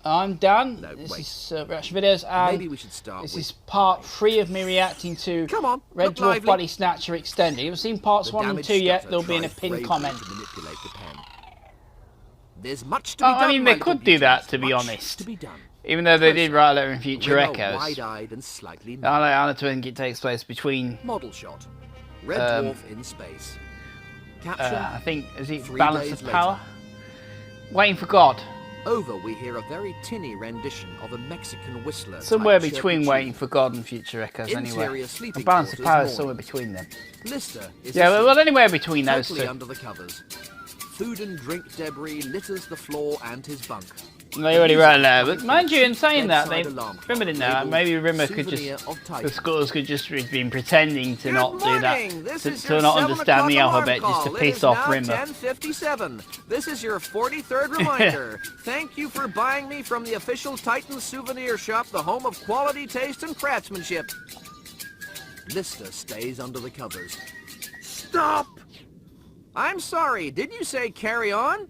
I'm done. No, This wait. is reaction videos, and Maybe we should start this with... is part 3 of me reacting to Come on, Red look Dwarf lively. Body Snatcher Extended. If you've seen parts The 1 and damaged 2 yet, stutter they'll be in a tries pinned bravely comment. to manipulate the pen. There's much to be done, I mean, my they little could do that, beauties. to be Much honest. to be done. Even though they did Closer. write letter in Future Rimmer Echoes. wide-eyed and slightly I like to think it takes place between... Model shot. Red Dwarf in space. Caption. I think, is it 3 Balance days of Power? later. Waiting for God. Over we hear a very tinny rendition of a Mexican whistler. Somewhere type between chirpy Waiting tune. for God and Future Echoes, Interior anyway. sleeping And Balance of quarters Power is morning. somewhere between them. Lister is Yeah, asleep, well, anywhere between those totally two. under the covers. Food and drink debris litters the floor and his bunk. They already wrote a letter, but mind you, in saying that, Bedside they alarm clock Rimmer didn't know. labelled Maybe Rimmer could souvenir just, of Titan. the scholars could just have been pretending to not do that, to not 7 understand the o'clock alphabet, alarm just to call. piss It is off now Rimmer. 10:57. This is your 43rd reminder. Thank you for buying me from the official Titan souvenir shop, the home of quality taste and craftsmanship. Lister stays under the covers. Stop! I'm sorry, did you say carry on?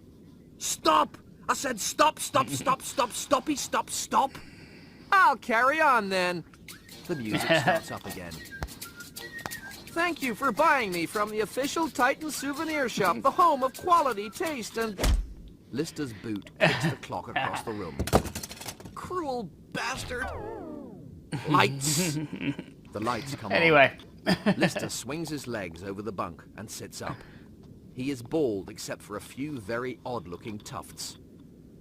Stop! I said stop, stop, stop, stop, stoppy, stop, stop. I'll carry on then. The music starts up again. Thank you for buying me from the official Titan souvenir shop, the home of quality taste and... Lister's boot kicks the clock across the room. Cruel bastard! Lights! The lights come Anyway. on. Lister swings his legs over the bunk and sits up. He is bald except for a few very odd-looking tufts.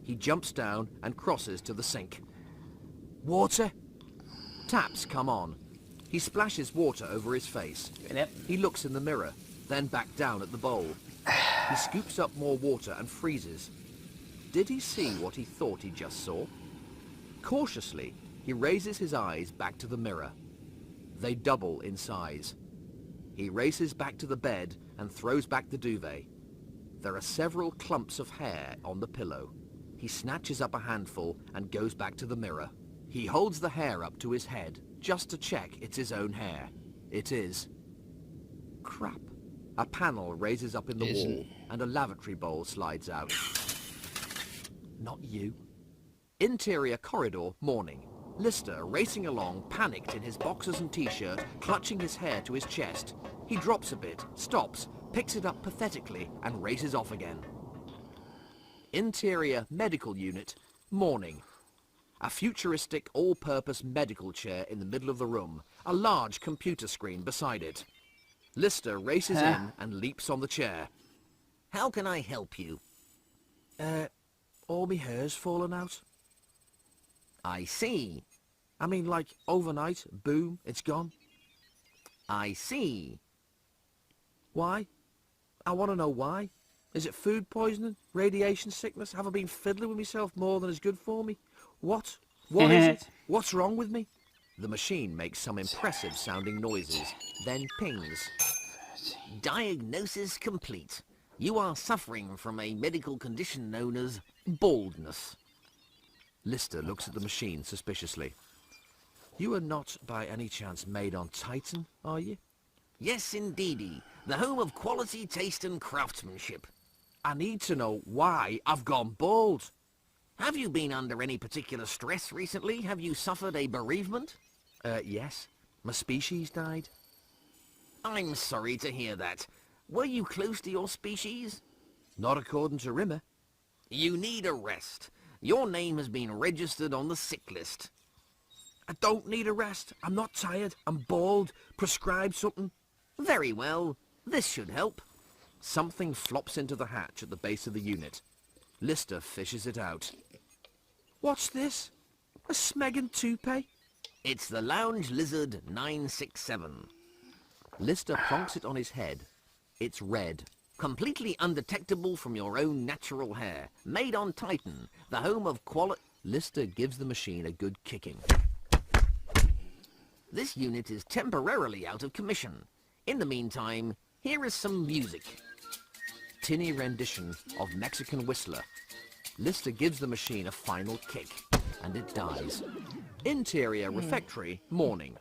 He jumps down and crosses to the sink. Water? Taps come on. He splashes water over his face. He looks in the mirror, then back down at the bowl. He scoops up more water and freezes. Did he see what he thought he just saw? Cautiously, he raises his eyes back to the mirror. They double in size. He races back to the bed and throws back the duvet. There are several clumps of hair on the pillow. He snatches up a handful and goes back to the mirror. He holds the hair up to his head, just to check it's his own hair. It is. Crap. A panel raises up in the wall, and a lavatory bowl slides out. Not you. Interior corridor, morning. Lister, racing along, panicked in his boxers and t-shirt, clutching his hair to his chest. He drops a bit, stops, picks it up pathetically, and races off again. Interior medical unit, morning. A futuristic all-purpose medical chair in the middle of the room, a large computer screen beside it. Lister races in and leaps on the chair. How can I help you? All my hair's fallen out. I see. I mean, like, overnight, boom, it's gone. I see. Why? I want to know why. Is it food poisoning? Radiation sickness? Have I been fiddling with myself more than is good for me? What? What is it? What's wrong with me? The machine makes some impressive sounding noises, then pings. Diagnosis complete. You are suffering from a medical condition known as baldness. Lister looks at the machine suspiciously. You are not by any chance made on Titan, are you? Yes, indeedy. The home of quality taste and craftsmanship. I need to know why I've gone bald. Have you been under any particular stress recently? Have you suffered a bereavement? Yes. My species died. I'm sorry to hear that. Were you close to your species? Not according to Rimmer. You need a rest. Your name has been registered on the sick list. I don't need a rest. I'm not tired. I'm bald. Prescribe something. Very well. This should help. Something flops into the hatch at the base of the unit. Lister fishes it out. What's this? A Smeggin toupee? It's the Lounge Lizard 967. Lister plonks it on his head. It's red. Completely undetectable from your own natural hair. Made on Titan, the home of quality... Lister gives the machine a good kicking. This unit is temporarily out of commission. In the meantime, here is some music. Tinny rendition of Mexican Whistler. Lister gives the machine a final kick, and it dies. Interior refectory, morning.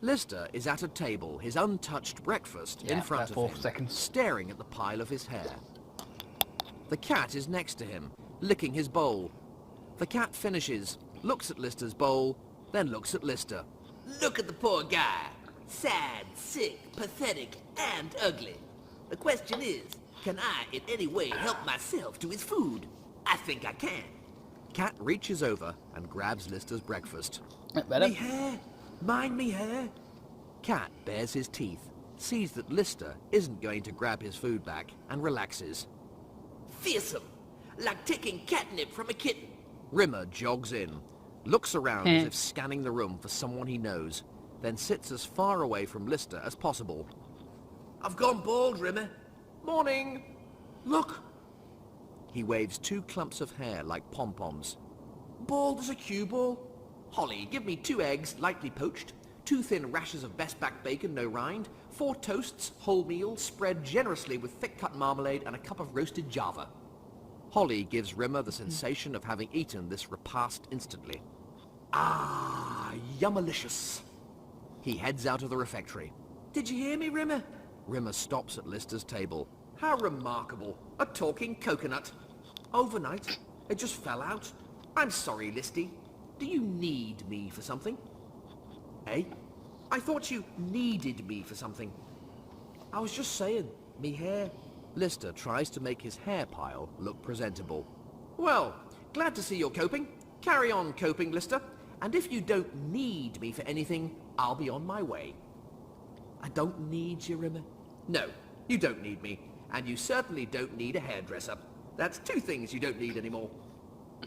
Lister is at a table, his untouched breakfast in front of him, staring at the pile of his hair. The cat is next to him, licking his bowl. The cat finishes, looks at Lister's bowl, then looks at Lister. Look at the poor guy. Sad, sick, pathetic, and ugly. The question is, can I in any way help myself to his food? I think I can. Cat reaches over and grabs Lister's breakfast. Better. Me hair. Mind me hair. Cat bares his teeth, sees that Lister isn't going to grab his food back, and relaxes. Fearsome. Like taking catnip from a kitten. Rimmer jogs in, looks around as if scanning the room for someone he knows, then sits as far away from Lister as possible. I've gone bald, Rimmer. Morning! Look. He waves 2 clumps of hair like pom-poms. Bald as a cue ball. Holly, give me 2 eggs, lightly poached, 2 thin rashers of best back bacon, no rind, 4 toasts, wholemeal, spread generously with thick-cut marmalade and a cup of roasted Java. Holly gives Rimmer the sensation of having eaten this repast instantly. Ah, yummalicious. He heads out of the refectory. Did you hear me, Rimmer? Rimmer stops at Lister's table. How remarkable. A talking coconut. Overnight, it just fell out. I'm sorry, Listy. Do you need me for something? Eh? I thought you needed me for something. I was just saying, me hair. Lister tries to make his hair pile look presentable. Well, glad to see you're coping. Carry on coping, Lister. And if you don't need me for anything, I'll be on my way. I don't need you, Rimmer. No, you don't need me. And you certainly don't need a hairdresser. That's 2 things you don't need anymore.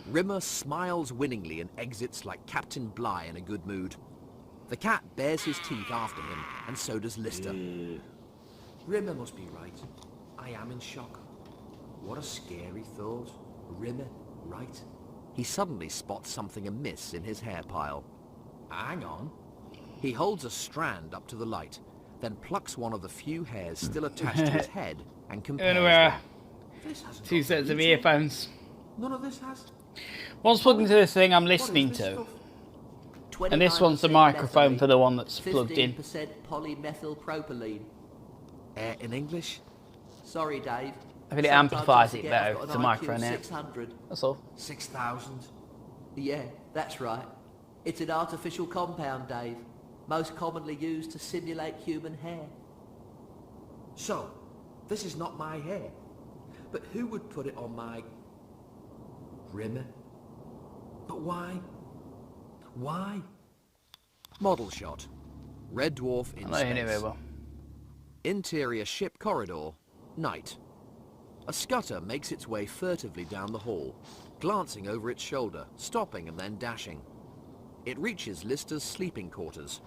Rimmer smiles winningly and exits like Captain Bligh in a good mood. The cat bares his teeth after him, and so does Lister. Rimmer must be right. I am in shock. What a scary thought. Rimmer, right? He suddenly spots something amiss in his hair pile. Hang on. He holds a strand up to the light, then plucks one of the few hairs still attached to his head and compares them. This hasn't 2 got sets of beauty. earphones. None of this has. One's plugged into this thing I'm What is listening this to, stuff? and this one's the 29% microphone methylene, for the one that's plugged in. 15% polymethylpropylene. In English? Sorry, Dave. I think it Sometimes amplifies I it forget better I've got if an it's a IQ microphone out. 600. That's all. 6,000. Yeah, that's right. It's an artificial compound, Dave. Most commonly used to simulate human hair. So, this is not my hair. But who would put it on my... Rimmer? But why? Why? Model shot. Red Dwarf in I'm not hearing it very space. well. Interior ship corridor. Night. A scutter makes its way furtively down the hall, glancing over its shoulder, stopping and then dashing. It reaches Lister's sleeping quarters.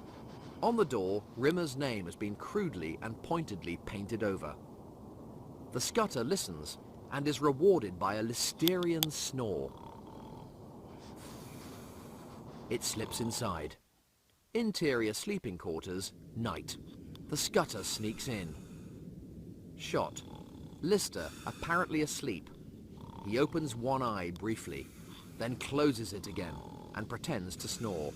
On the door, Rimmer's name has been crudely and pointedly painted over. The scutter listens and is rewarded by a Listerian snore. It slips inside. Interior sleeping quarters, night. The scutter sneaks in. Shot. Lister, apparently asleep. He opens one eye briefly, then closes it again and pretends to snore.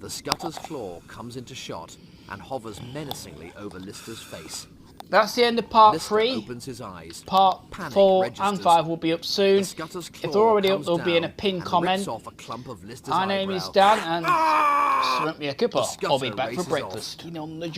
The scutter's claw comes into shot and hovers menacingly over Lister's face. That's the end of part Lister 3. opens his eyes. Part Panic 4 registers. and 5 will be up soon. The scutter's If claw they're already up, comes they'll be in a down pinned and comment. rips off a clump of Lister's My name is eyebrow. Dan, and smoke me a cuppa. I'll be scutter back for races off. breakfast. On the